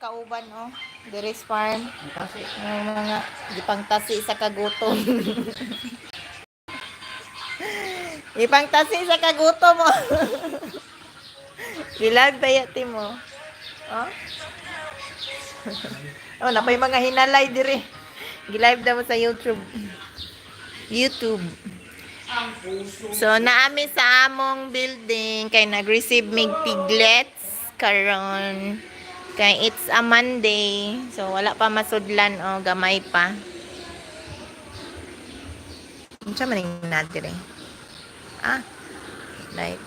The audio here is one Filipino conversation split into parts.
Kauban Deres Farm. Yung mga gipangtasi sa kagutom. Gipangtasi sa kagutom mo. Dilag tayati mo. Oh? Napay mga hinalay dire. Gi-live daw sa YouTube. So naami sa among building kay nag-receive mig piglets karon. Kay it's a Monday. So wala pa masudlan gamay pa. Unsa man ning nadire? Right.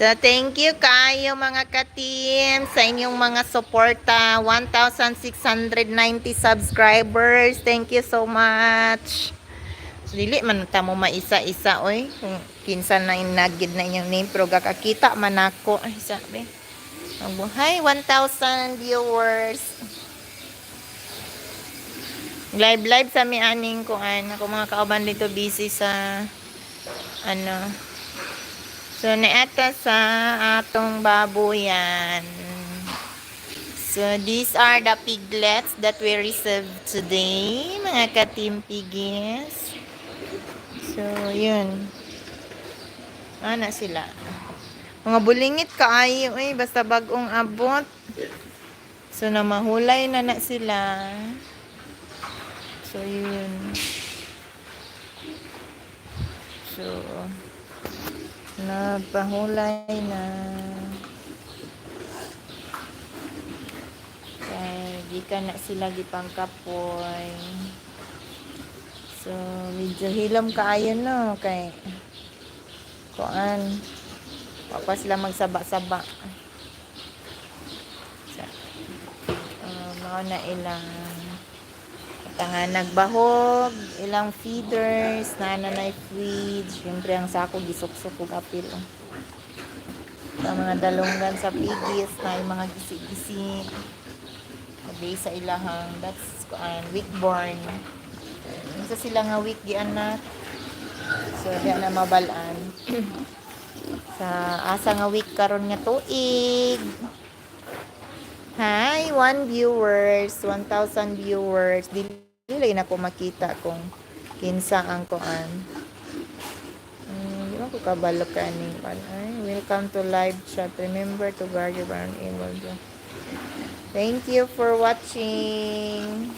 So, thank you kayo mga ka-team sa inyong mga suporta. 1,690 subscribers. Thank you so much. So, dili man ta mo maisa-isa oy. Kung kinsa na inagid na inyong name pero gakakita man ako. Ay, sabi. Hi, 1,000 viewers. Live sa mi aning kuan. Ako mga kauban dito busy sa So, naata sa atong baboyan. So, these are the piglets that we received today, mga ka-team piggies. So, yun. Ana sila. Mga bulingit kaayo basta bagong abot. So, namahulay na sila. So, yun. So, nagpahulay na. Kaya di ka na sila gipangkapoy. So, medyo hilam kaayo no. Kay kuan. Wapa sila magsaba-saba. So, mao na ilang nga nagbahog, ilang feeders, nanay feeds, syempre ang sako gisok-sok ug apil. Sa mga dalunggan sa pigis na yung mga gisi-gisi. Sabi sa ilahang, that's week born. Isa sila nga week gianak. So, di na mabalaan. Sa asa nga week karon nga tuig. Hi, 1 viewers, 1,000 viewers. Dili na ko makita kung kinsa ang kuan. Di ko kabalo kaning welcome to live chat. Remember to guard your brand email. Thank you for watching.